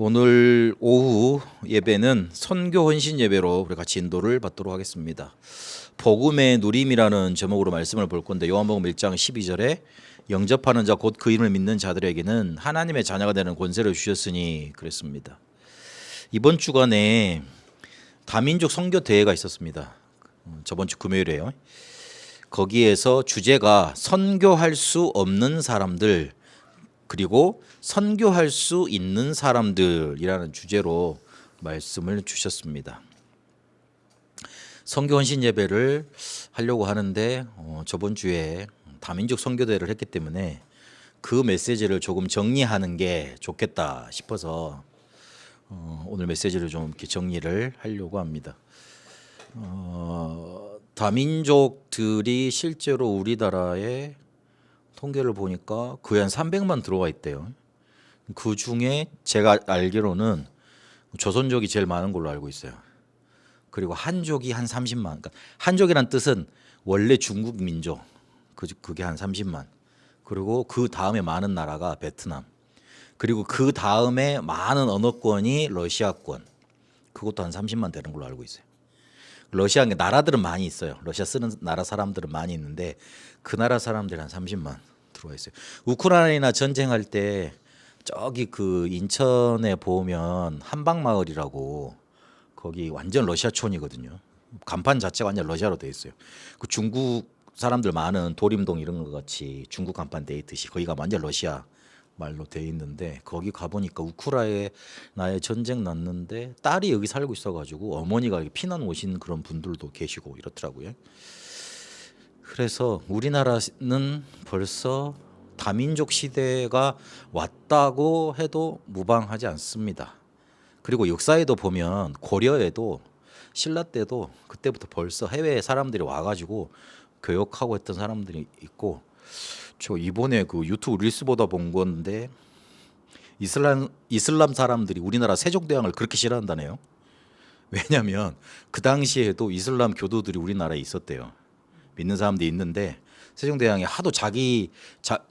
오늘 오후 예배는 선교 헌신 예배로 우리 같이 인도를 받도록 하겠습니다. 복음의 누림이라는 제목으로 말씀을 볼 건데 요한복음 1장 12절에 영접하는 자 곧 그 이름을 믿는 자들에게는 하나님의 자녀가 되는 권세를 주셨으니 그랬습니다. 이번 주간에 다민족 선교 대회가 있었습니다. 저번 주 금요일에요. 거기에서 주제가 선교할 수 없는 사람들 그리고 선교할 수 있는 사람들이라는 주제로 말씀을 주셨습니다. 선교 헌신 예배를 하려고 하는데 저번 주에 다민족 선교대회를 했기 때문에 그 메시지를 조금 정리하는 게 좋겠다 싶어서 오늘 메시지를 좀 이렇게 정리를 하려고 합니다. 다민족들이 실제로 우리나라에 통계를 보니까 거의 한 300만 들어와 있대요. 그 중에 제가 알기로는 조선족이 제일 많은 걸로 알고 있어요. 그리고 한족이 한 30만. 그러니까 한족이란 뜻은 원래 중국 민족. 그게 한 30만. 그리고 그 다음에 많은 나라가 베트남. 그리고 그 다음에 많은 언어권이 러시아권. 그것도 한 30만 되는 걸로 알고 있어요. 러시아 나라들은 많이 있어요. 러시아 쓰는 나라 사람들은 많이 있는데 그 나라 사람들이 한 30만 들어와 있어요. 우크라이나 전쟁할 때 저기 그 인천에 보면 한방마을이라고 거기 완전 러시아촌이거든요. 간판 자체가 완전 러시아로 돼 있어요. 그 중국 사람들 많은 도림동 이런 거 같이 중국 간판 돼 있듯이 거기가 완전 러시아 말로 돼 있는데 거기 가 보니까 우크라이나에 전쟁 났는데 딸이 여기 살고 있어가지고 어머니가 피난 오신 그런 분들도 계시고 이렇더라고요. 그래서 우리나라는 벌써 다민족 시대가 왔다고 해도 무방하지 않습니다. 그리고 역사에도 보면 고려에도 신라 때도 그때부터 벌써 해외 사람들이 와가지고 교역하고 했던 사람들이 있고 저 이번에 그 유튜브 릴스 보다 본 건데 이슬람 사람들이 우리나라 세종대왕을 그렇게 싫어한다네요. 왜냐하면 그 당시에도 이슬람 교도들이 우리나라에 있었대요. 믿는 사람들이 있는데 세종대왕이 하도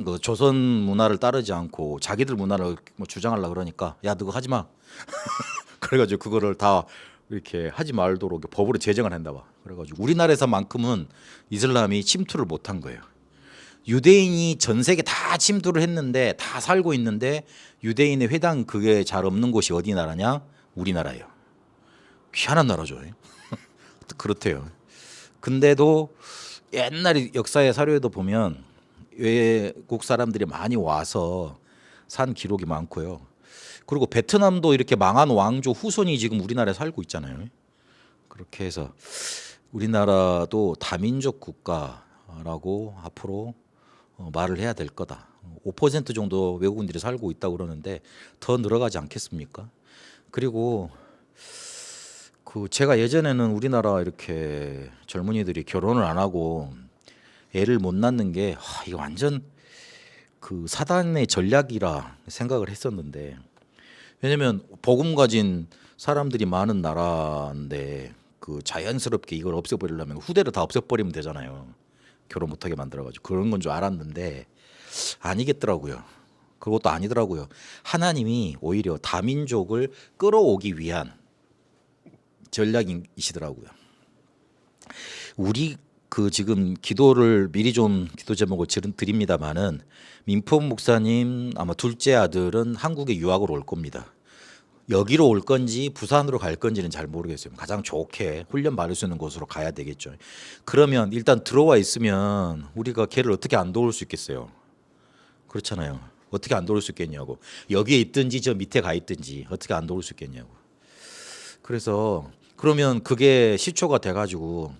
그 조선 문화를 따르지 않고 자기들 문화를 뭐 주장하려고 그러니까 야 너거 하지 마. 그래가지고 그거를 다 이렇게 하지 말도록 법으로 제정을 한다 봐. 그래가지고 우리나라에서만큼은 이슬람이 침투를 못한 거예요. 유대인이 전 세계 다 침투를 했는데 다 살고 있는데 유대인의 회당 그게 잘 없는 곳이 어디 나라냐? 우리나라예요. 희한한 나라죠. 그렇대요. 근데도 옛날 역사의 사료에도 보면 외국 사람들이 많이 와서 산 기록이 많고요. 그리고 베트남도 이렇게 망한 왕조 후손이 지금 우리나라에 살고 있잖아요. 그렇게 해서 우리나라도 다민족 국가라고 앞으로 말을 해야 될 거다. 5% 정도 외국인들이 살고 있다고 그러는데 더 늘어가지 않겠습니까? 그리고 그 제가 예전에는 우리나라 이렇게 젊은이들이 결혼을 안 하고 애를 못 낳는 게 이거 완전 그 사단의 전략이라 생각을 했었는데 왜냐면 복음 가진 사람들이 많은 나라인데 그 자연스럽게 이걸 없애버리려면 후대를 다 없애버리면 되잖아요. 결혼 못하게 만들어가지고 그런 건 줄 알았는데 아니겠더라고요. 그것도 아니더라고요. 하나님이 오히려 다민족을 끌어오기 위한 전략이시더라고요. 우리 그 지금 기도를 미리 좀 기도 제목을 드립니다만은 민포 목사님 아마 둘째 아들은 한국에 유학으로 올 겁니다. 여기로 올 건지 부산으로 갈 건지는 잘 모르겠어요. 가장 좋게 훈련 받을 수 있는 곳으로 가야 되겠죠. 그러면 일단 들어와 있으면 우리가 걔를 어떻게 안 도울 수 있겠어요. 그렇잖아요. 어떻게 안 도울 수 있겠냐고. 여기에 있든지 저 밑에 가 있든지 어떻게 안 도울 수 있겠냐고. 그래서 그러면 그게 시초가 돼가지고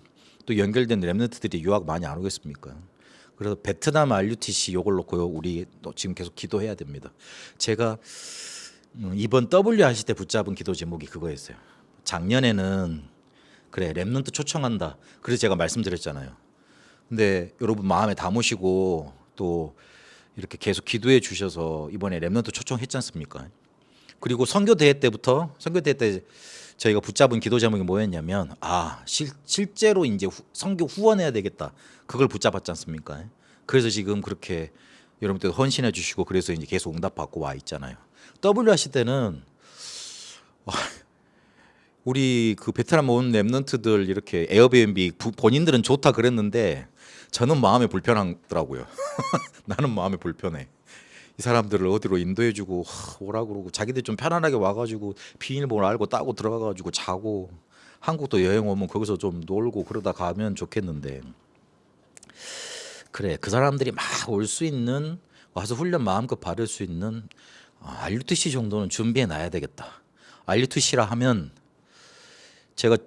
또 연결된 렘넌트들이 유학 많이 안 오겠습니까? 그래서 베트남 RUTC 요걸 놓고요. 우리 또 지금 계속 기도해야 됩니다. 제가 이번 W 하실 때 붙잡은 기도 제목이 그거였어요. 작년에는 그래 렘넌트 초청한다. 그래서 제가 말씀드렸잖아요. 근데 여러분 마음에 담으시고 또 이렇게 계속 기도해 주셔서 이번에 렘넌트 초청했지 않습니까? 그리고 선교대회 때 저희가 붙잡은 기도 제목이 뭐였냐면 실제로 이제 선교 후원해야 되겠다. 그걸 붙잡았지 않습니까? 그래서 지금 그렇게 여러분들 헌신해 주시고 그래서 이제 계속 응답받고 와 있잖아요. W 하실 때는 우리 그 베트남 온 랩런트들 이렇게 에어비앤비 본인들은 좋다 그랬는데 저는 마음에 불편하더라고요. 나는 마음에 불편해. 이 사람들을 어디로 인도해주고 오라 그러고 자기들 좀 편안하게 와가지고 비밀번호 알고 따고 들어가가지고 자고 한국도 여행 오면 거기서 좀 놀고 그러다 가면 좋겠는데 그래 그 사람들이 막 올 수 있는 와서 훈련 마음껏 받을 수 있는 RUTC 정도는 준비해 놔야 되겠다. RUTC라 하면 제가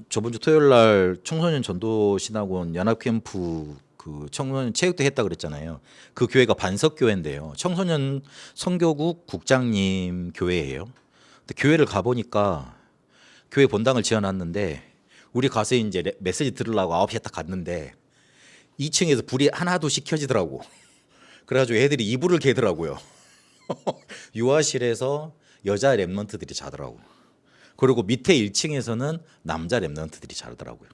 저번 주 토요일 날 청소년 전도신학원 연합 캠프 그 청소년 체육대 했다 그랬잖아요. 그 교회가 반석 교회인데요. 청소년 선교국 국장님 교회예요. 근데 교회를 가 보니까 교회 본당을 지어놨는데 우리 가서 이제 메시지 들으려고 9시에 딱 갔는데 2층에서 불이 하나둘씩 켜지더라고. 그래가지고 애들이 이불을 개더라고요. 유아실에서 여자 랩런트들이 자더라고. 그리고 밑에 1층에서는 남자 랩런트들이 자더라고요.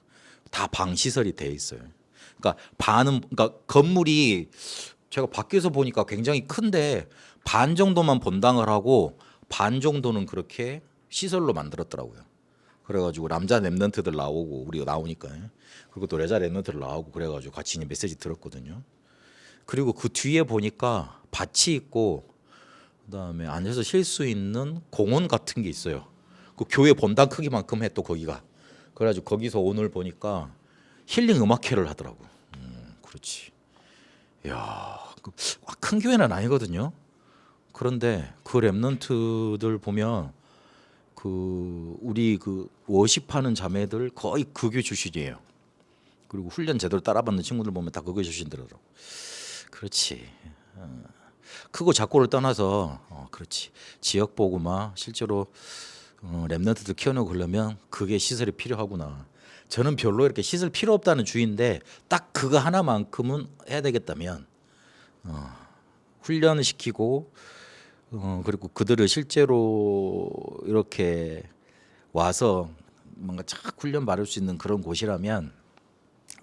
다 방 시설이 돼 있어요. 그러니까 건물이 제가 밖에서 보니까 굉장히 큰데 반 정도만 본당을 하고 반 정도는 그렇게 시설로 만들었더라고요. 그래가지고 남자 랩런트들 나오고 우리가 나오니까 그리고 또 여자 랩런트들 나오고 그래가지고 같이 메시지 들었거든요. 그리고 그 뒤에 보니까 밭이 있고 그다음에 앉아서 쉴 수 있는 공원 같은 게 있어요. 그 교회 본당 크기만큼 해 또 거기가. 그래가지고 거기서 오늘 보니까 힐링 음악회를 하더라고. 그렇지. 야, 큰 교회는 아니거든요. 그런데 그 랩런트들 보면 그 우리 그 워십하는 자매들 거의 그 교회 출신이에요. 그리고 훈련 제대로 따라받는 친구들 보면 다 그 교회 출신들이더라고. 그렇지. 크고 작고를 떠나서 그렇지. 지역 보고마 실제로 랩런트들 키워내고 그러려면 그게 시설이 필요하구나. 저는 별로 이렇게 시설 필요 없다는 주의인데 딱 그거 하나만큼은 해야 되겠다면 훈련을 시키고 그리고 그들을 실제로 이렇게 와서 뭔가 착 훈련 받을 수 있는 그런 곳이라면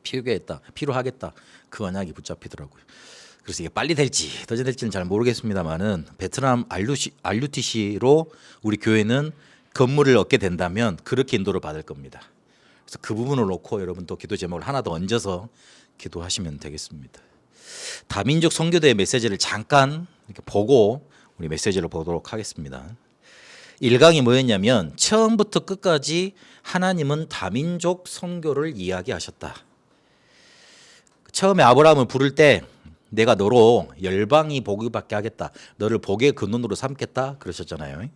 필요하겠다. 그 언약이 붙잡히더라고요. 그래서 이게 빨리 될지 더뎌 될지는 잘 모르겠습니다만은 베트남 RUTC로 우리 교회는 건물을 얻게 된다면 그렇게 인도를 받을 겁니다. 그래서 그 부분을 놓고 여러분 또 기도 제목을 하나 더 얹어서 기도하시면 되겠습니다. 다민족 선교대의 메시지를 잠깐 이렇게 보고 우리 메시지를 보도록 하겠습니다. 1강이 뭐였냐면 처음부터 끝까지 하나님은 다민족 선교를 이야기하셨다. 처음에 아브라함을 부를 때 내가 너로 열방이 복을 받게 하겠다. 너를 복의 근원으로 삼겠다 그러셨잖아요.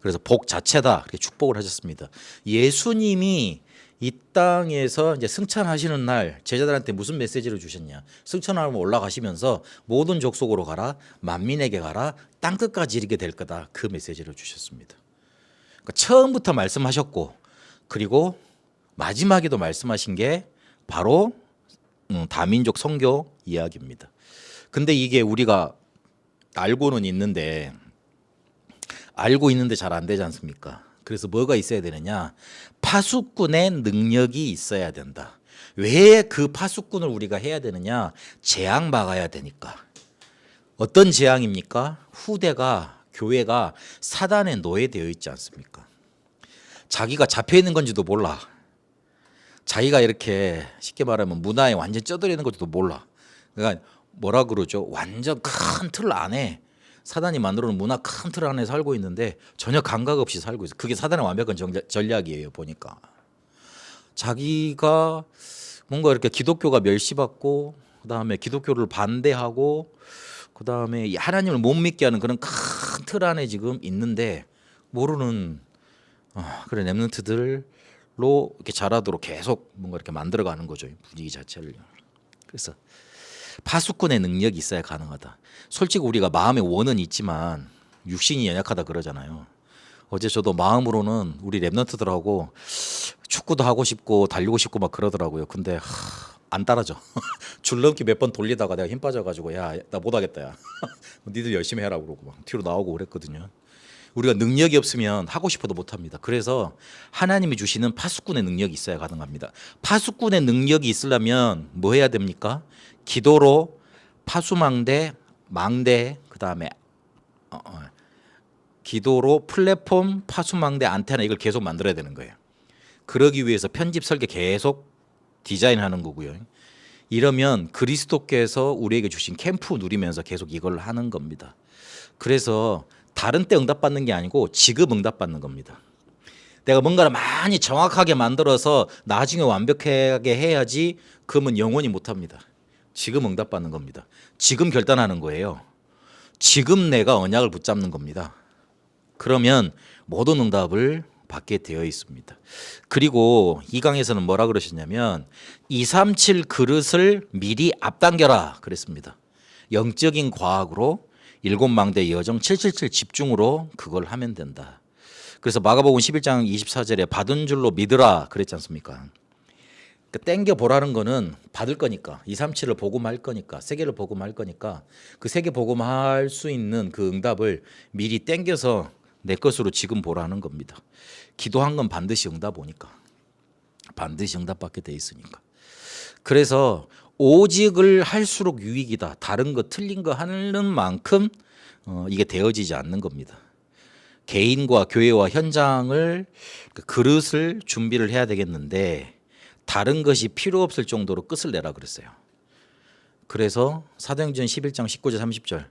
그래서 복 자체다 그렇게 축복을 하셨습니다. 예수님이 이 땅에서 이제 승천하시는 날 제자들한테 무슨 메시지를 주셨냐? 승천하면 올라가시면서 모든 족속으로 가라, 만민에게 가라, 땅 끝까지 이르게 될 거다. 그 메시지를 주셨습니다. 그러니까 처음부터 말씀하셨고 그리고 마지막에도 말씀하신 게 바로 다민족 선교 이야기입니다. 근데 이게 우리가 알고 있는데 잘 안 되지 않습니까? 그래서 뭐가 있어야 되느냐? 파수꾼의 능력이 있어야 된다. 왜 그 파수꾼을 우리가 해야 되느냐? 재앙 막아야 되니까. 어떤 재앙입니까? 후대가 교회가 사단에 노예되어 있지 않습니까? 자기가 잡혀 있는 건지도 몰라. 자기가 이렇게 쉽게 말하면 문화에 완전 쩌들어 있는 것도 몰라. 그러니까 뭐라 그러죠? 완전 큰 틀 안에 사단이 만들어 놓은 문화 큰 틀 안에 살고 있는데 전혀 감각 없이 살고 있어. 그게 사단의 완벽한 전략이에요. 보니까 자기가 뭔가 이렇게 기독교가 멸시받고 그다음에 기독교를 반대하고 그다음에 하나님을 못 믿게 하는 그런 큰 틀 안에 지금 있는데 모르는 그런 랩런트들로 이렇게 자라도록 계속 뭔가 이렇게 만들어가는 거죠. 분위기 자체를. 그래서 파수꾼의 능력이 있어야 가능하다. 솔직히 우리가 마음의 원은 있지만 육신이 연약하다 그러잖아요. 어제 저도 마음으로는 우리 랩런트들하고 축구도 하고 싶고 달리고 싶고 막 그러더라고요. 근데 안 따라져. 줄넘기 몇 번 돌리다가 내가 힘 빠져가지고 야 나 못하겠다 야. 니들 열심히 해라 그러고 막 뒤로 나오고 그랬거든요. 우리가 능력이 없으면 하고 싶어도 못합니다. 그래서 하나님이 주시는 파수꾼의 능력이 있어야 가능합니다. 파수꾼의 능력이 있으려면 뭐 해야 됩니까? 기도로 파수망대, 망대, 그다음에 기도로 플랫폼, 파수망대, 안테나 이걸 계속 만들어야 되는 거예요. 그러기 위해서 편집 설계 계속 디자인하는 거고요. 이러면 그리스도께서 우리에게 주신 캠프 누리면서 계속 이걸 하는 겁니다. 그래서 다른 때 응답받는 게 아니고 지금 응답받는 겁니다. 내가 뭔가를 많이 정확하게 만들어서 나중에 완벽하게 해야지 그러면 영원히 못합니다. 지금 응답받는 겁니다. 지금 결단하는 거예요. 지금 내가 언약을 붙잡는 겁니다. 그러면 모든 응답을 받게 되어 있습니다. 그리고 이 강에서는 뭐라 그러셨냐면 237 그릇을 미리 앞당겨라 그랬습니다. 영적인 과학으로 7망대 여정 777 집중으로 그걸 하면 된다. 그래서 마가복음 11장 24절에 받은 줄로 믿으라 그랬지 않습니까? 땡겨 보라는 거는 받을 거니까 237을 복음할 거니까 세계를 복음할 거니까 그 세계 복음할 수 있는 그 응답을 미리 땡겨서 내 것으로 지금 보라는 겁니다. 기도한 건 반드시 응답 오니까 반드시 응답받게 돼 있으니까. 그래서 오직을 할수록 유익이다. 다른 거 틀린 거 하는 만큼 이게 되어지지 않는 겁니다. 개인과 교회와 현장을 그릇을 준비를 해야 되겠는데 다른 것이 필요 없을 정도로 끝을 내라 그랬어요. 그래서 사도행전 11장 19절 30절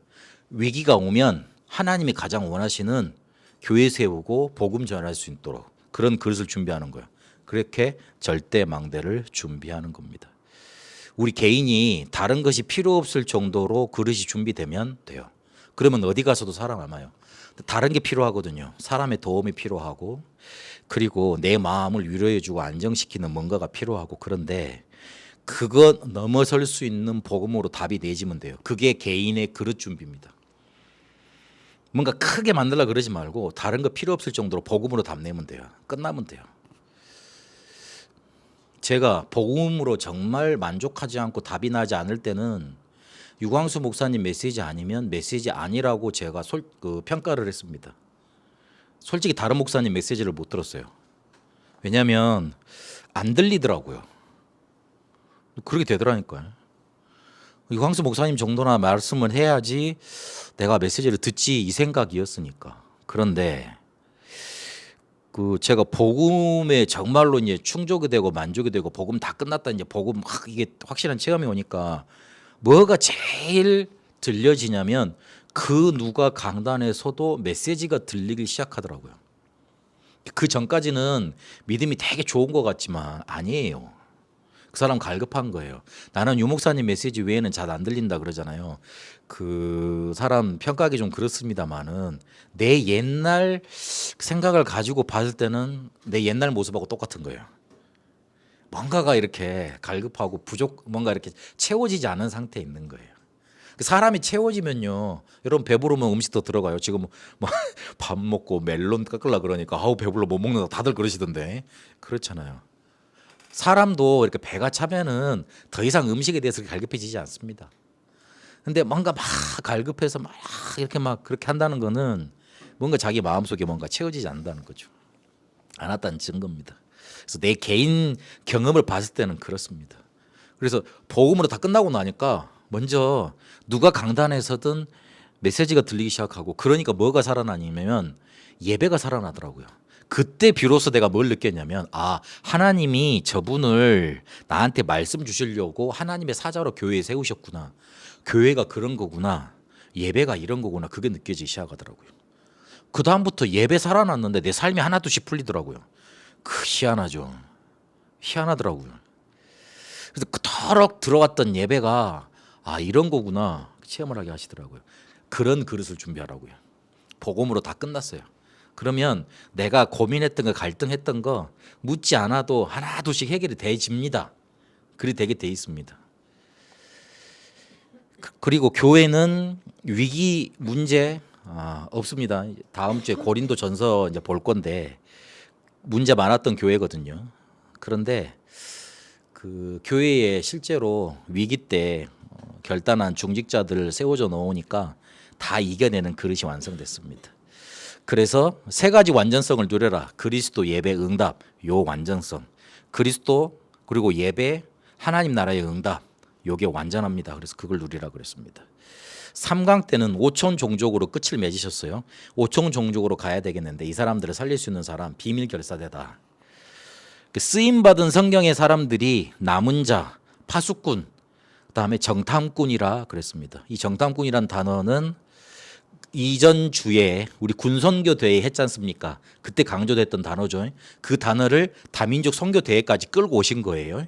위기가 오면 하나님이 가장 원하시는 교회 세우고 복음 전할 수 있도록 그런 그릇을 준비하는 거예요. 그렇게 절대 망대를 준비하는 겁니다. 우리 개인이 다른 것이 필요 없을 정도로 그릇이 준비되면 돼요. 그러면 어디 가서도 살아남아요. 다른 게 필요하거든요. 사람의 도움이 필요하고 그리고 내 마음을 위로해주고 안정시키는 뭔가가 필요하고 그런데 그거 넘어설 수 있는 복음으로 답이 내지면 돼요. 그게 개인의 그릇 준비입니다. 뭔가 크게 만들려고 그러지 말고 다른 거 필요 없을 정도로 복음으로 답 내면 돼요. 끝나면 돼요. 제가 복음으로 정말 만족하지 않고 답이 나지 않을 때는 유광수 목사님 메시지 아니면 메시지 아니라고 제가 평가를 했습니다. 솔직히 다른 목사님 메시지를 못 들었어요. 왜냐하면 안 들리더라고요. 그렇게 되더라니까요. 유광수 목사님 정도나 말씀을 해야지 내가 메시지를 듣지 이 생각이었으니까. 그런데 제가 복음에 정말로 이제 충족이 되고 만족이 되고 복음 다 끝났다 이제 복음 이게 확실한 체험이 오니까 뭐가 제일 들려지냐면 그 누가 강단에서도 메시지가 들리기 시작하더라고요. 그 전까지는 믿음이 되게 좋은 것 같지만 아니에요. 그 사람 갈급한 거예요. 나는 유 목사님 메시지 외에는 잘 안 들린다 그러잖아요. 그 사람 평가하기 좀 그렇습니다만은 내 옛날 생각을 가지고 봤을 때는 내 옛날 모습하고 똑같은 거예요. 뭔가가 이렇게 갈급하고 뭔가 이렇게 채워지지 않은 상태에 있는 거예요. 사람이 채워지면요, 여러분 배부르면 음식 더 들어가요. 지금 뭐 밥 먹고 멜론 깎으려 그러니까 아우 배불러 못 먹는다 다들 그러시던데 그렇잖아요. 사람도 이렇게 배가 차면은 더 이상 음식에 대해서 갈급해지지 않습니다. 근데 뭔가 막 갈급해서 막 이렇게 막 그렇게 한다는 거는 뭔가 자기 마음속에 뭔가 채워지지 않는다는 거죠. 않았다는 증거입니다. 그래서 내 개인 경험을 봤을 때는 그렇습니다. 그래서 복음으로 다 끝나고 나니까 먼저 누가 강단에서든 메시지가 들리기 시작하고 그러니까 뭐가 살아나냐면 예배가 살아나더라고요. 그때 비로소 내가 뭘 느꼈냐면 하나님이 저분을 나한테 말씀 주시려고 하나님의 사자로 교회에 세우셨구나. 교회가 그런 거구나. 예배가 이런 거구나. 그게 느껴지기 시작하더라고요. 그 다음부터 예배 살아났는데 내 삶이 하나둘씩 풀리더라고요. 희한하죠. 희한하더라고요. 그래서 그토록 들어왔던 예배가 이런 거구나 체험을 하게 하시더라고요. 그런 그릇을 준비하라고요. 복음으로 다 끝났어요. 그러면 내가 고민했던 거 갈등했던 거 묻지 않아도 하나둘씩 해결이 되집니다. 그리 되게 돼 있습니다. 그리고 교회는 위기 문제 없습니다. 다음 주에 고린도 전서 이제 볼 건데 문제 많았던 교회거든요. 그런데 그 교회에 실제로 위기 때 결단한 중직자들을 세워져 놓으니까 다 이겨내는 그릇이 완성됐습니다. 그래서 세 가지 완전성을 누려라. 그리스도, 예배, 응답. 요 완전성. 그리스도 그리고 예배, 하나님 나라의 응답. 요게 완전합니다. 그래서 그걸 누리라 그랬습니다. 3강 때는 5천 종족으로 끝을 맺으셨어요. 5천 종족으로 가야 되겠는데 이 사람들을 살릴 수 있는 사람 비밀 결사대다. 쓰임 받은 성경의 사람들이 남은 자, 파수꾼, 그다음에 정탐꾼이라 그랬습니다. 이 정탐꾼이란 단어는 이전 주에 우리 군선교 대회 했지 않습니까? 그때 강조됐던 단어죠. 그 단어를 다민족 선교 대회까지 끌고 오신 거예요.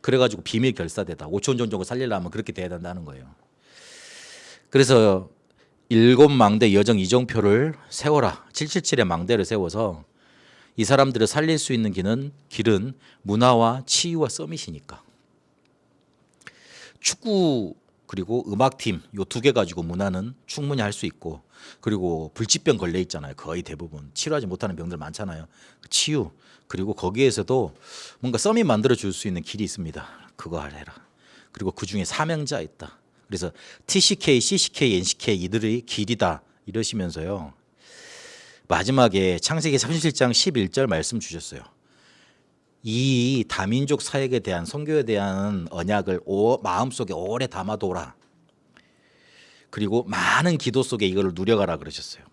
그래가지고 비밀 결사대다. 5천 종족을 살리려면 그렇게 돼야 된다는 거예요. 그래서 7망대 여정 이정표를 세워라. 777의 망대를 세워서 이 사람들을 살릴 수 있는 길은 문화와 치유와 서밋이니까. 축구 그리고 음악팀 요 2개 가지고 문화는 충분히 할 수 있고, 그리고 불치병 걸려 있잖아요. 거의 대부분 치료하지 못하는 병들 많잖아요. 치유, 그리고 거기에서도 뭔가 서밋 만들어 줄 수 있는 길이 있습니다. 그거 해라. 그리고 그중에 사명자 있다. 그래서 TCK, CCK, NCK 이들의 길이다 이러시면서요. 마지막에 창세기 37장 11절 말씀 주셨어요. 이 다민족 사역에 대한 선교에 대한 언약을 마음속에 오래 담아둬라. 그리고 많은 기도 속에 이걸 누려가라 그러셨어요.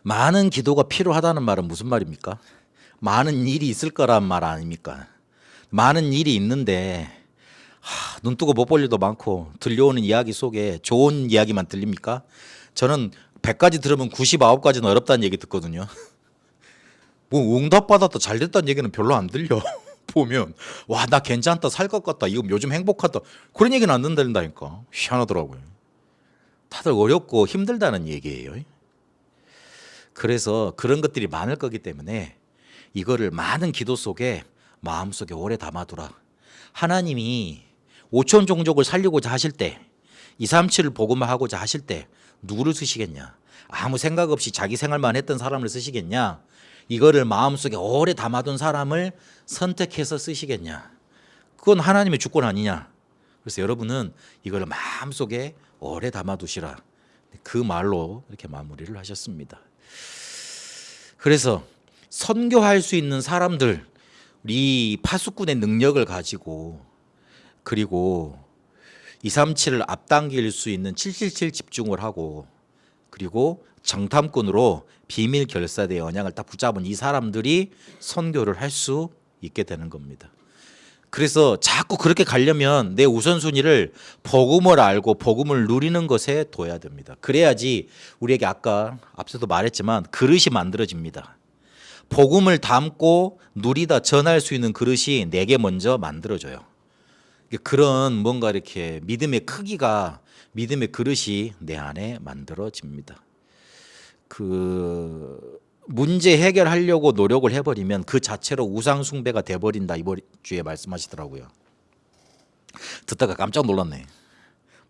많은 기도가 필요하다는 말은 무슨 말입니까? 많은 일이 있을 거란 말 아닙니까? 많은 일이 있는데 눈 뜨고 못 볼 일도 많고 들려오는 이야기 속에 좋은 이야기만 들립니까? 저는 100가지 들으면 99가지는 어렵다는 얘기 듣거든요. 뭐 응답받았다 잘 됐다는 얘기는 별로 안 들려. 보면 와 나 괜찮다 살 것 같다 이거 요즘 행복하다 그런 얘기는 안 듣는다니까. 희한하더라고요. 다들 어렵고 힘들다는 얘기예요. 그래서 그런 것들이 많을 거기 때문에 이거를 많은 기도 속에 마음속에 오래 담아두라. 하나님이 5천 종족을 살리고자 하실 때 237을 복음화하고자 하실 때 누구를 쓰시겠냐? 아무 생각 없이 자기 생활만 했던 사람을 쓰시겠냐? 이거를 마음속에 오래 담아둔 사람을 선택해서 쓰시겠냐? 그건 하나님의 주권 아니냐? 그래서 여러분은 이걸 마음속에 오래 담아두시라. 그 말로 이렇게 마무리를 하셨습니다. 그래서 선교할 수 있는 사람들, 우리 파수꾼의 능력을 가지고 그리고 237을 앞당길 수 있는 777 집중을 하고 그리고 정탐꾼으로 비밀 결사대의 언약을 딱 붙잡은 이 사람들이 선교를 할 수 있게 되는 겁니다. 그래서 자꾸 그렇게 가려면 내 우선순위를 복음을 알고 복음을 누리는 것에 둬야 됩니다. 그래야지 우리에게 아까 앞서도 말했지만 그릇이 만들어집니다. 복음을 담고 누리다 전할 수 있는 그릇이 내게 먼저 만들어져요. 그런 뭔가 이렇게 믿음의 크기가 믿음의 그릇이 내 안에 만들어집니다. 그 문제 해결하려고 노력을 해버리면 그 자체로 우상 숭배가 돼버린다 이번 주에 말씀하시더라고요. 듣다가 깜짝 놀랐네.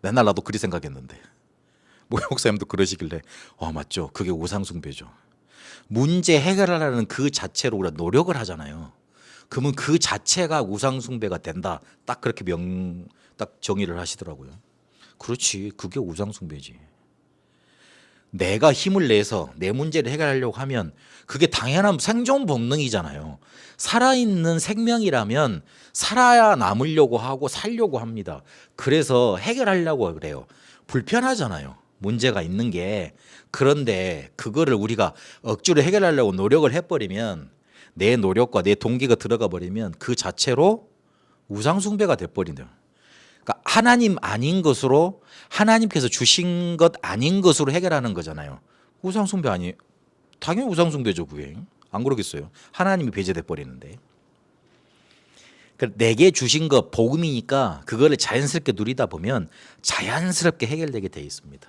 맨날 나도 그리 생각했는데 뭐 목사님도 그러시길래 맞죠. 그게 우상 숭배죠. 문제 해결하려는 그 자체로 우리가 노력을 하잖아요. 그러면 그 자체가 우상 숭배가 된다. 딱 그렇게 딱 정의를 하시더라고요. 그렇지, 그게 우상 숭배지. 내가 힘을 내서 내 문제를 해결하려고 하면 그게 당연한 생존 본능이잖아요. 살아있는 생명이라면 살아야 남으려고 하고 살려고 합니다. 그래서 해결하려고 그래요. 불편하잖아요. 문제가 있는 게. 그런데 그거를 우리가 억지로 해결하려고 노력을 해버리면 내 노력과 내 동기가 들어가 버리면 그 자체로 우상숭배가 돼버린대요. 그러니까 하나님 아닌 것으로 하나님께서 주신 것 아닌 것으로 해결하는 거잖아요. 우상숭배 아니? 당연히 우상숭배죠 그게. 안 그러겠어요? 하나님이 배제돼 버리는데. 내게 주신 것 복음이니까 그거를 자연스럽게 누리다 보면 자연스럽게 해결되게 돼 있습니다.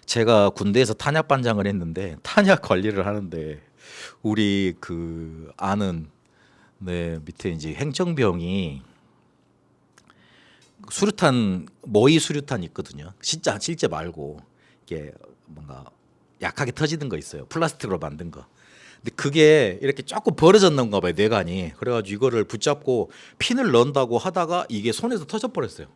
제가 군대에서 탄약 반장을 했는데 탄약 관리를 하는데 우리 그 아는 밑에 이제 행정병이 수류탄 모의 수류탄 있거든요. 진짜 실제 말고 이게 뭔가 약하게 터지는 거 있어요. 플라스틱으로 만든 거. 근데 그게 이렇게 조금 벌어졌는가 봐요. 뇌관이. 그래가지고 이거를 붙잡고 핀을 넣는다고 하다가 이게 손에서 터져 버렸어요.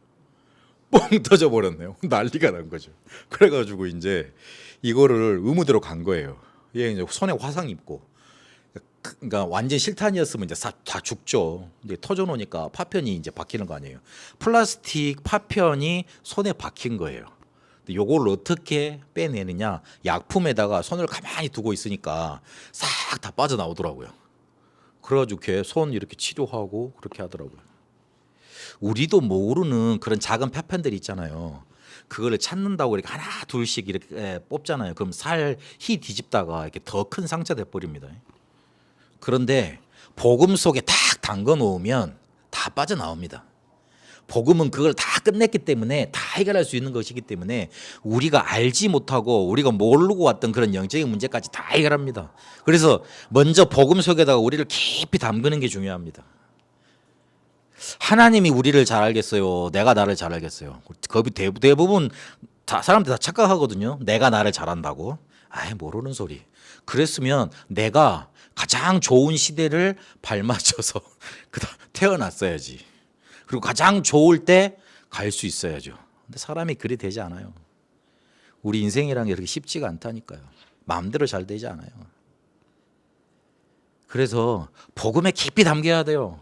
뻥 터져 버렸네요. 난리가 난 거죠. 그래가지고 이제 이거를 의무대로 간 거예요. 얘 이제 손에 화상 입고. 그러니까 완전 실탄이었으면 이제 다 죽죠. 근데 터져 놓으니까 파편이 이제 박히는 거 아니에요. 플라스틱 파편이 손에 박힌 거예요. 요걸 어떻게 빼내느냐? 약품에다가 손을 가만히 두고 있으니까 싹 다 빠져나오더라고요. 그래가지고 걔 손 이렇게 치료하고 그렇게 하더라고요. 우리도 모르는 그런 작은 파편들이 있잖아요. 그거를 찾는다고 이렇게 하나 둘씩 이렇게 뽑잖아요. 그럼 살 희 뒤집다가 이렇게 더 큰 상처 돼 버립니다. 그런데 복음 속에 딱 담궈 놓으면 다 빠져나옵니다. 복음은 그걸 다 끝냈기 때문에 다 해결할 수 있는 것이기 때문에 우리가 알지 못하고 우리가 모르고 왔던 그런 영적인 문제까지 다 해결합니다. 그래서 먼저 복음 속에다가 우리를 깊이 담그는 게 중요합니다. 하나님이 우리를 잘 알겠어요? 내가 나를 잘 알겠어요? 대부분 사람들 다 착각하거든요. 내가 나를 잘 안다고. 아예 모르는 소리. 그랬으면 내가 가장 좋은 시대를 발맞춰서 태어났어야지. 그리고 가장 좋을 때 갈 수 있어야죠. 근데 사람이 그리 되지 않아요. 우리 인생이라는 게 그렇게 쉽지가 않다니까요. 마음대로 잘 되지 않아요. 그래서 복음에 깊이 담겨야 돼요.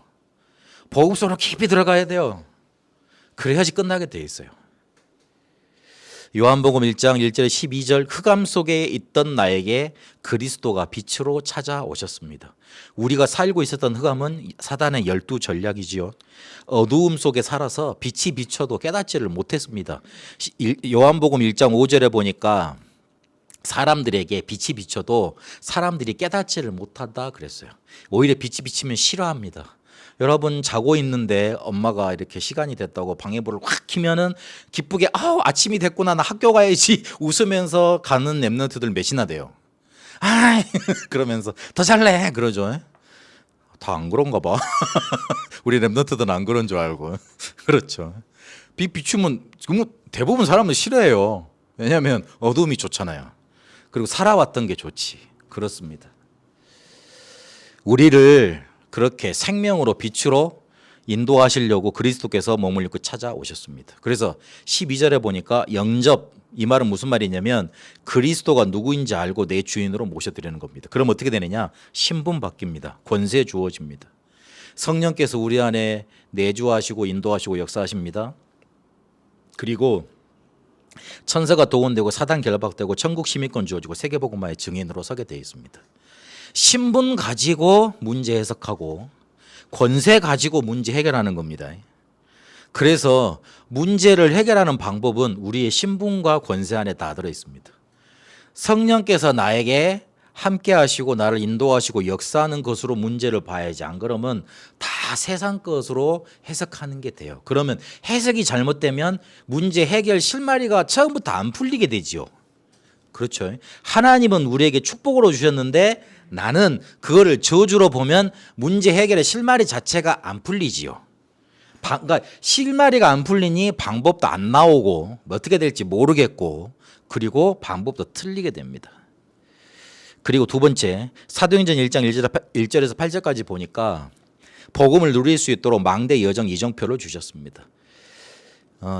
복음 속으로 깊이 들어가야 돼요. 그래야지 끝나게 돼 있어요. 요한복음 1장 1절 12절 흑암 속에 있던 나에게 그리스도가 빛으로 찾아오셨습니다. 우리가 살고 있었던 흑암은 사단의 12전략이지요. 어두움 속에 살아서 빛이 비춰도 깨닫지를 못했습니다. 요한복음 1장 5절에 보니까 사람들에게 빛이 비춰도 사람들이 깨닫지를 못한다 그랬어요. 오히려 빛이 비치면 싫어합니다. 여러분 자고 있는데 엄마가 이렇게 시간이 됐다고 방해불을 확 켜면은 기쁘게 아침이 됐구나 나 학교 가야지 웃으면서 가는 랩런트들 몇이나 돼요. 아 그러면서 더 잘래 그러죠. 다 안 그런가 봐. 우리 랩런트들은 안 그런 줄 알고. 그렇죠. 빛 비추면 대부분 사람은 싫어해요. 왜냐하면 어두움이 좋잖아요. 그리고 살아왔던 게 좋지. 그렇습니다. 우리를 그렇게 생명으로 빛으로 인도하시려고 그리스도께서 몸을 입고 찾아오셨습니다. 그래서 12절에 보니까 영접, 이 말은 무슨 말이냐면 그리스도가 누구인지 알고 내 주인으로 모셔드리는 겁니다. 그럼 어떻게 되느냐? 신분 바뀝니다. 권세 주어집니다. 성령께서 우리 안에 내주하시고 인도하시고 역사하십니다. 그리고 천사가 동원되고 사단 결박되고 천국 시민권 주어지고 세계복음화의 증인으로 서게 되어 있습니다. 신분 가지고 문제 해석하고 권세 가지고 문제 해결하는 겁니다. 그래서 문제를 해결하는 방법은 우리의 신분과 권세 안에 다 들어 있습니다. 성령께서 나에게 함께 하시고 나를 인도하시고 역사하는 것으로 문제를 봐야지. 안 그러면 다 세상 것으로 해석하는 게 돼요. 그러면 해석이 잘못되면 문제 해결 실마리가 처음부터 안 풀리게 되지요. 그렇죠. 하나님은 우리에게 축복으로 주셨는데 나는 그거를 저주로 보면 문제 해결의 실마리 자체가 안 풀리지요. 그러니까 실마리가 안 풀리니 방법도 안 나오고 어떻게 될지 모르겠고 그리고 방법도 틀리게 됩니다. 그리고 두 번째 사도행전 1장 1절에서 8절까지 보니까 복음을 누릴 수 있도록 망대 여정 이정표를 주셨습니다.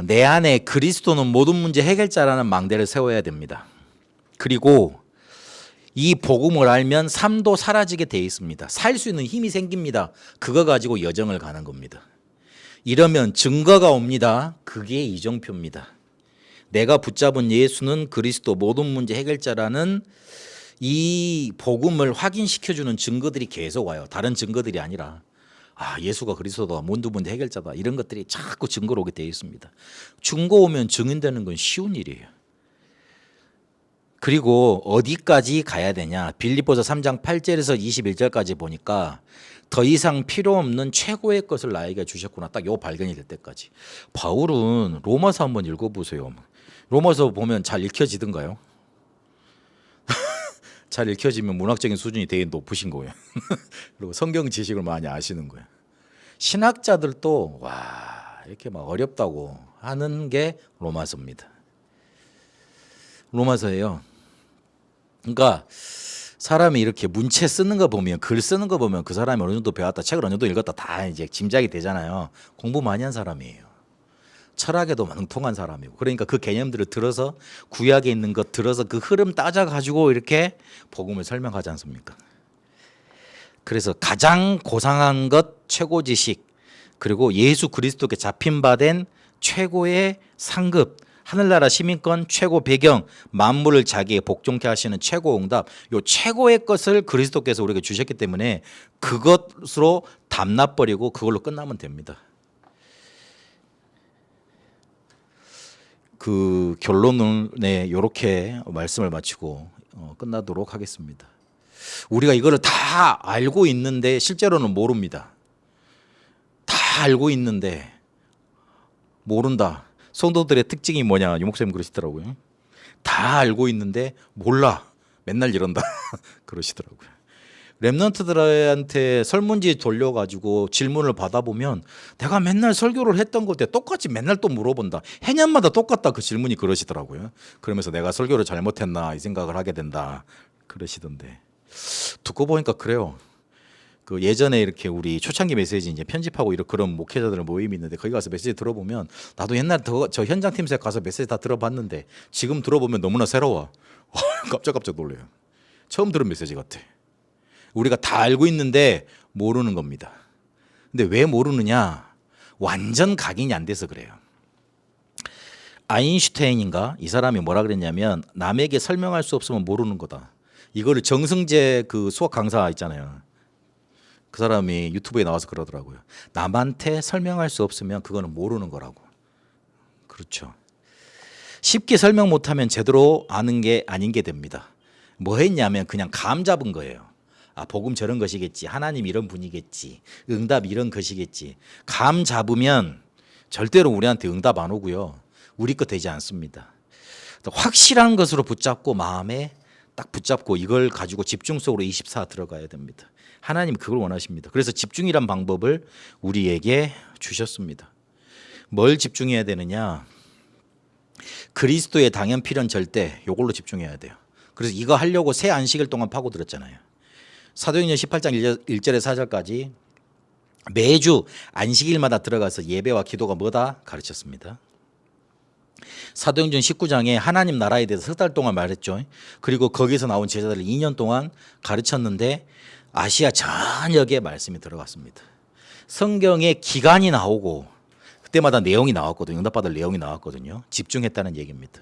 내 안에 그리스도는 모든 문제 해결자라는 망대를 세워야 됩니다. 그리고 이 복음을 알면 삶도 사라지게 돼 있습니다. 살 수 있는 힘이 생깁니다. 그거 가지고 여정을 가는 겁니다. 이러면 증거가 옵니다. 그게 이정표입니다. 내가 붙잡은 예수는 그리스도 모든 문제 해결자라는 이 복음을 확인시켜주는 증거들이 계속 와요. 다른 증거들이 아니라 예수가 그리스도다, 모든 문제 해결자다 이런 것들이 자꾸 증거로 오게 되어 있습니다. 증거 오면 증인되는 건 쉬운 일이에요. 그리고 어디까지 가야 되냐? 빌립보서 3장 8절에서 21절까지 보니까 더 이상 필요 없는 최고의 것을 나에게 주셨구나. 딱 요 발견이 될 때까지. 바울은 로마서 한번 읽어보세요. 로마서 보면 잘 읽혀지던가요? 잘 읽혀지면 문학적인 수준이 되게 높으신 거예요. 그리고 성경 지식을 많이 아시는 거예요. 신학자들도 이렇게 막 어렵다고 하는 게 로마서입니다. 로마서예요. 그러니까 사람이 이렇게 문체 쓰는 거 보면, 글 쓰는 거 보면 그 사람이 어느 정도 배웠다, 책을 어느 정도 읽었다 다 이제 짐작이 되잖아요. 공부 많이 한 사람이에요. 철학에도 능통한 사람이고. 그러니까 그 개념들을 들어서 구약에 있는 것 들어서 그 흐름 따져가지고 이렇게 복음을 설명하지 않습니까? 그래서 가장 고상한 것 최고 지식, 그리고 예수 그리스도께 잡힌 바 된 최고의 상급, 하늘나라 시민권, 최고 배경, 만물을 자기의 복종케 하시는 최고 응답, 요 최고의 것을 그리스도께서 우리에게 주셨기 때문에 그것으로 담나버리고 그걸로 끝나면 됩니다. 그 결론은 이렇게 말씀을 마치고 끝나도록 하겠습니다. 우리가 이거를 다 알고 있는데 실제로는 모릅니다. 다 알고 있는데 모른다. 성도들의 특징이 뭐냐, 유목사님 그러시더라고요. 다 알고 있는데 몰라. 맨날 이런다. 그러시더라고요. 랩런트들한테 설문지 돌려가지고 질문을 받아보면 내가 맨날 설교를 했던 것에 똑같이 맨날 또 물어본다. 해년마다 똑같다. 그 질문이 그러시더라고요. 그러면서 내가 설교를 잘못했나 이 생각을 하게 된다. 그러시던데. 듣고 보니까 그래요. 그 예전에 이렇게 우리 초창기 메시지 이제 편집하고 이런 그런 목회자들 모임이 있는데 거기 가서 메시지 들어보면 나도 옛날 저 현장 팀에 가서 메시지 다 들어봤는데 지금 들어보면 너무나 새로워. 깜짝깜짝 놀래요. 처음 들은 메시지 같아. 우리가 다 알고 있는데 모르는 겁니다. 근데 왜 모르느냐? 완전 각인이 안 돼서 그래요. 아인슈타인인가 이 사람이 뭐라 그랬냐면 남에게 설명할 수 없으면 모르는 거다. 이거를 정승재 그 수학 강사 있잖아요. 그 사람이 유튜브에 나와서 그러더라고요. 남한테 설명할 수 없으면 그거는 모르는 거라고. 그렇죠. 쉽게 설명 못하면 제대로 아는 게 아닌 게 됩니다. 뭐 했냐면 그냥 감 잡은 거예요. 아, 복음 저런 것이겠지. 하나님 이런 분이겠지. 응답 이런 것이겠지. 감 잡으면 절대로 우리한테 응답 안 오고요. 우리 것 되지 않습니다. 확실한 것으로 붙잡고 마음에 딱 붙잡고 이걸 가지고 집중 속으로 24 들어가야 됩니다. 하나님 그걸 원하십니다. 그래서 집중이란 방법을 우리에게 주셨습니다. 뭘 집중해야 되느냐? 그리스도의 당연 필연 절대 이걸로 집중해야 돼요. 그래서 이거 하려고 새 안식일 동안 파고들었잖아요. 사도행전 18장 1절에서 4절까지 매주 안식일마다 들어가서 예배와 기도가 뭐다 가르쳤습니다. 사도행전 19장에 하나님 나라에 대해서 석 달 동안 말했죠. 그리고 거기서 나온 제자들을 2년 동안 가르쳤는데 아시아 전역에 말씀이 들어갔습니다. 성경에 기간이 나오고 그때마다 내용이 나왔거든요. 응답받을 내용이 나왔거든요. 집중했다는 얘기입니다.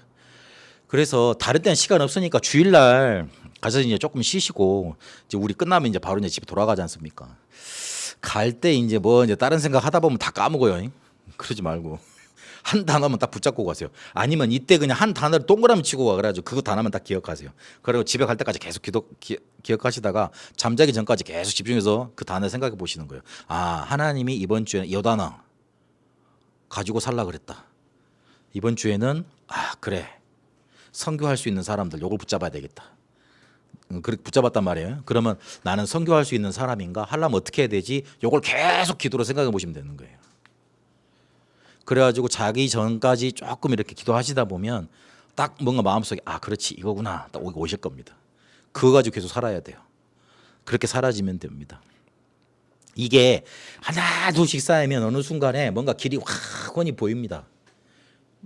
그래서 다른 때는 시간 없으니까 주일날 가서 이제 조금 쉬시고 이제 우리 끝나면 이제 바로 이제 집에 돌아가지 않습니까? 갈 때 이제 뭐 이제 다른 생각 하다 보면 다 까먹어요. 그러지 말고 한 단어만 딱 붙잡고 가세요. 아니면 이때 그냥 한 단어를 동그라미 치고 가 그래가지고 그거 단어만 딱 기억하세요. 그리고 집에 갈 때까지 계속 기억하시다가 잠자기 전까지 계속 집중해서 그 단어 생각해 보시는 거예요. 아, 하나님이 이번 주에는 이 단어 가지고 살라 그랬다. 이번 주에는 아 그래 선교할 수 있는 사람들 요걸 붙잡아야 되겠다. 그렇게 붙잡았단 말이에요. 그러면 나는 선교할 수 있는 사람인가? 하려면 어떻게 해야 되지? 요걸 계속 기도로 생각해 보시면 되는 거예요. 그래가지고 자기 전까지 조금 이렇게 기도하시다 보면 딱 뭔가 마음속에 아 그렇지 이거구나 딱 오실 겁니다. 그거 가지고 계속 살아야 돼요. 그렇게 사라지면 됩니다. 이게 하나 둘씩 쌓이면 어느 순간에 뭔가 길이 확연히 보입니다.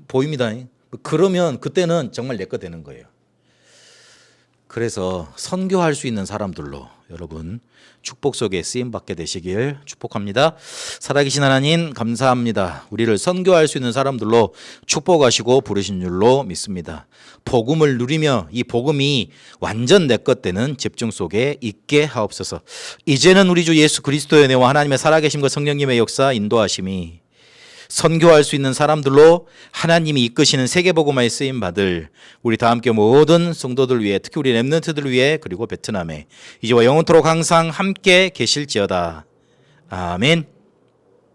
보입니다. 그러면 그때는 정말 내 거 되는 거예요. 그래서 선교할 수 있는 사람들로 여러분 축복 속에 쓰임받게 되시길 축복합니다. 살아계신 하나님 감사합니다. 우리를 선교할 수 있는 사람들로 축복하시고 부르신 줄로 믿습니다. 복음을 누리며 이 복음이 완전 내 것 되는 집중 속에 있게 하옵소서. 이제는 우리 주 예수 그리스도의 은혜와 하나님의 살아계심과 성령님의 역사 인도하심이 선교할 수 있는 사람들로 하나님이 이끄시는 세계복음화에 쓰임받을 우리 다 함께 모든 성도들 위해 특히 우리 랩런트들 위해 그리고 베트남에 이제와 영원토록 항상 함께 계실지어다. 아멘.